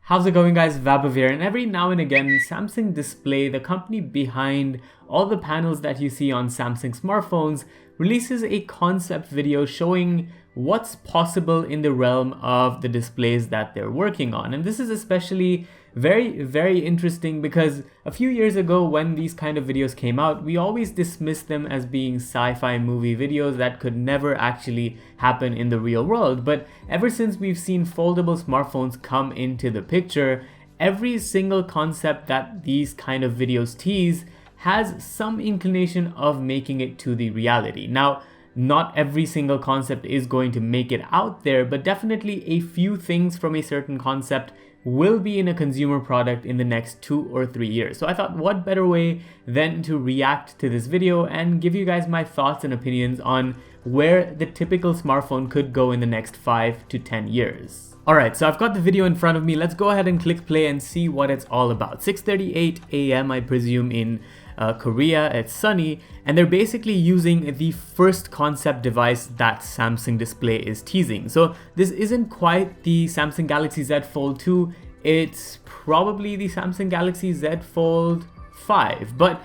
How's it going, guys? Vaibhav here, and every now and again Samsung Display, the company behind all the panels that you see on Samsung smartphones, releases a concept video showing what's possible in the realm of the displays that they're working on. And this is especially very interesting because a few years ago when these kind of videos came out, we always dismissed them as being sci-fi movie videos that could never actually happen in the real world. But ever since we've seen foldable smartphones come into the picture, every single concept that these kind of videos tease has some inclination of making it to the reality. Now, not every single concept is going to make it out there, but definitely a few things from a certain concept will be in a consumer product in the next 2 or 3 years. So I thought, what better way than to react to this video and give you guys my thoughts and opinions on where the typical smartphone could go in the next 5 to 10 years. Alright, so I've got the video in front of me. Let's go ahead and click play and see what it's all about. 6:38 a.m. I presume in Korea. It's sunny, and they're basically using the first concept device that Samsung Display is teasing. So this isn't quite the Samsung Galaxy Z Fold 2, it's probably the Samsung Galaxy Z Fold 5, but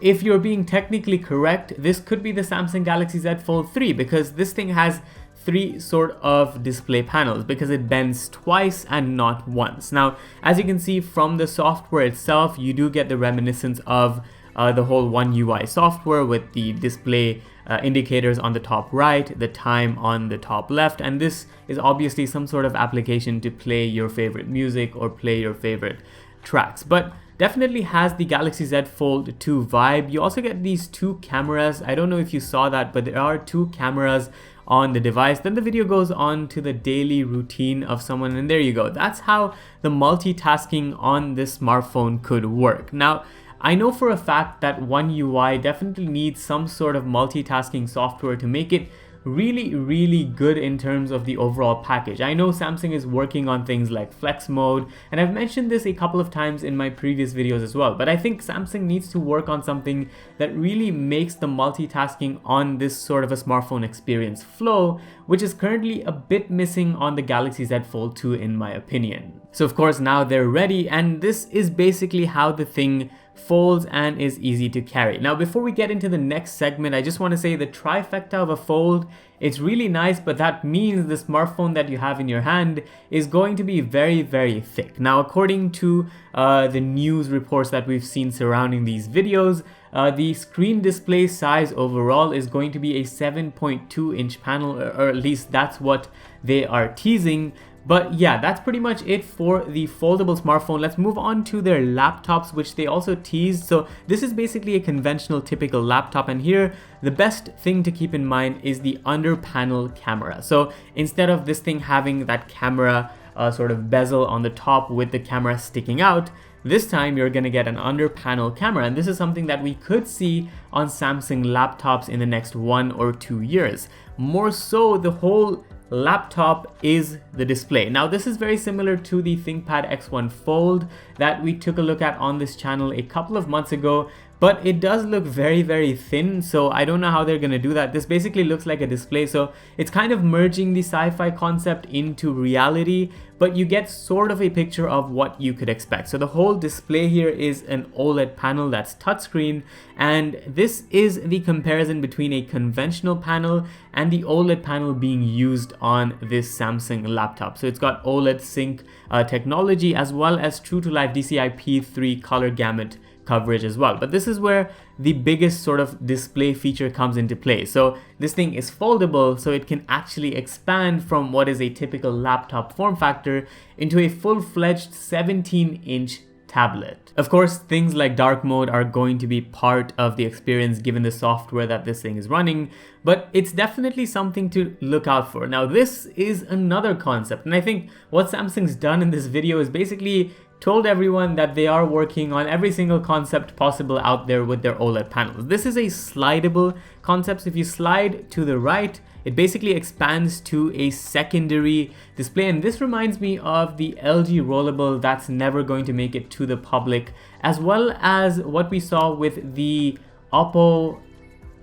if you're being technically correct, this could be the Samsung Galaxy Z Fold 3 because this thing has 3 sort of display panels because it bends twice and not once. Now, as you can see from the software itself, you do get the reminiscence of the whole One UI software with the display indicators on the top right, the time on the top left, and this is obviously some sort of application to play your favorite music or play your favorite tracks. But definitely has the Galaxy Z Fold 2 vibe. You also get these 2 cameras. I don't know if you saw that, but there are 2 cameras on the device. Then the video goes on to the daily routine of someone, and there you go. That's how the multitasking on this smartphone could work. Now, I know for a fact that One UI definitely needs some sort of multitasking software to make it really good in terms of the overall package. I know Samsung is working on things like flex mode, and I've mentioned this a couple of times in my previous videos as well, but I think Samsung needs to work on something that really makes the multitasking on this sort of a smartphone experience flow, which is currently a bit missing on the Galaxy Z Fold 2 in my opinion. So of course now they're ready, and this is basically how the thing folds and is easy to carry. Now, before we get into the next segment, I just want to say the trifecta of a fold, it's really nice, but that means the smartphone that you have in your hand is going to be very thick. Now, according to the news reports that we've seen surrounding these videos, the screen display size overall is going to be a 7.2-inch panel, or at least that's what they are teasing. But yeah, that's pretty much it for the foldable smartphone. Let's move on to their laptops, which they also teased. So this is basically a conventional typical laptop, and here the best thing to keep in mind is the under panel camera. So instead of this thing having that camera sort of bezel on the top with the camera sticking out, this time you're going to get an under panel camera, and this is something that we could see on Samsung laptops in the next 1 or 2 years. More so, the whole laptop is the display. Now, this is very similar to the ThinkPad X1 Fold that we took a look at on this channel a couple of months ago, but it does look very thin, so I don't know how they're gonna do that. This basically looks like a display, so it's kind of merging the sci-fi concept into reality, but you get sort of a picture of what you could expect. So the whole display here is an OLED panel that's touchscreen, and this is the comparison between a conventional panel and the OLED panel being used on this Samsung laptop. So it's got OLED sync technology as well as true to life DCI-P3 color gamut coverage as well. But this is where the biggest sort of display feature comes into play. So this thing is foldable, so it can actually expand from what is a typical laptop form factor into a full-fledged 17-inch tablet. Of course, things like dark mode are going to be part of the experience given the software that this thing is running, but it's definitely something to look out for. Now, this is another concept, and I think what Samsung's done in this video is basically told everyone that they are working on every single concept possible out there with their OLED panels. This is a slidable concept. So if you slide to the right, it basically expands to a secondary display, and this reminds me of the LG rollable that's never going to make it to the public, as well as what we saw with the Oppo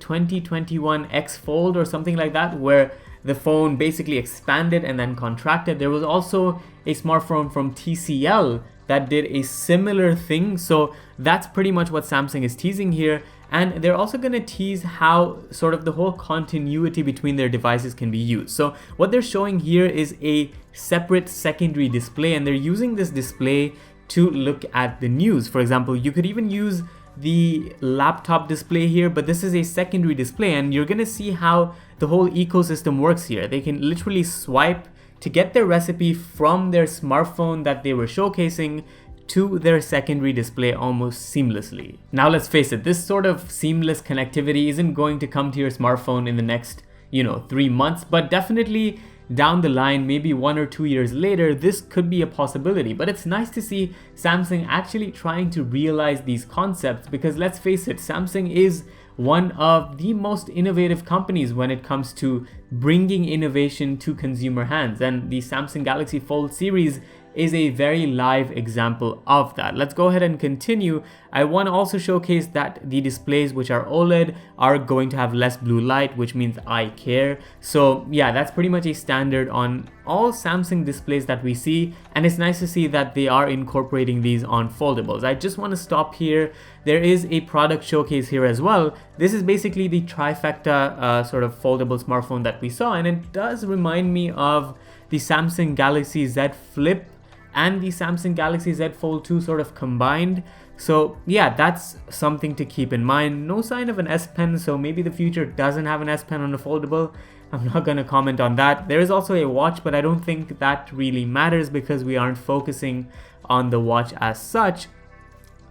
2021 X Fold or something like that, where the phone basically expanded and then contracted. There was also a smartphone from TCL that did a similar thing. So that's pretty much what Samsung is teasing here. And they're also going to tease how sort of the whole continuity between their devices can be used. So what they're showing here is a separate secondary display, and they're using this display to look at the news. For example, you could even use the laptop display here, but this is a secondary display, and you're going to see how the whole ecosystem works here. They can literally swipe to get their recipe from their smartphone that they were showcasing to their secondary display almost seamlessly. Now let's face it, this sort of seamless connectivity isn't going to come to your smartphone in the next, 3 months, but definitely down the line, maybe 1 or 2 years later, this could be a possibility. But it's nice to see Samsung actually trying to realize these concepts, because let's face it, Samsung is one of the most innovative companies when it comes to bringing innovation to consumer hands, and the Samsung Galaxy Fold series is a very live example of that. Let's go ahead and continue. I want to also showcase that the displays, which are OLED, are going to have less blue light, which means eye care. So yeah, that's pretty much a standard on all Samsung displays that we see, and it's nice to see that they are incorporating these on foldables. I just want to stop here. There is a product showcase here as well. This is basically the trifecta sort of foldable smartphone that we saw, and it does remind me of the Samsung Galaxy Z Flip and the Samsung Galaxy Z Fold 2 sort of combined. So yeah, that's something to keep in mind. No sign of an S Pen, so maybe the future doesn't have an S Pen on a foldable. I'm not going to comment on that. There is also a watch, but I don't think that really matters because we aren't focusing on the watch as such.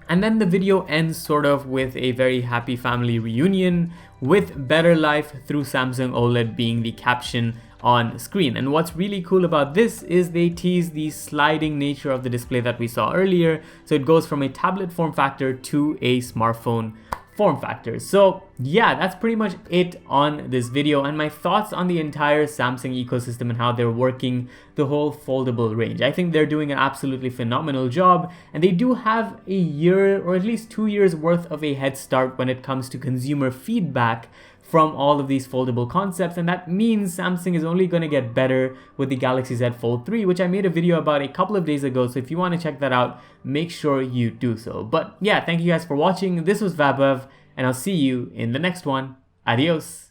And then the video ends sort of with a very happy family reunion with better life through Samsung OLED being the caption on screen. And what's really cool about this is they tease the sliding nature of the display that we saw earlier. So it goes from a tablet form factor to a smartphone form factor. So yeah, that's pretty much it on this video and my thoughts on the entire Samsung ecosystem and how they're working the whole foldable range. I think they're doing an absolutely phenomenal job, and they do have a year or at least 2 years worth of a head start when it comes to consumer feedback from all of these foldable concepts, and that means Samsung is only going to get better with the Galaxy Z Fold 3, which I made a video about a couple of days ago, so if you want to check that out, make sure you do so. But yeah, thank you guys for watching. This was Vaibhav, and I'll see you in the next one. Adios!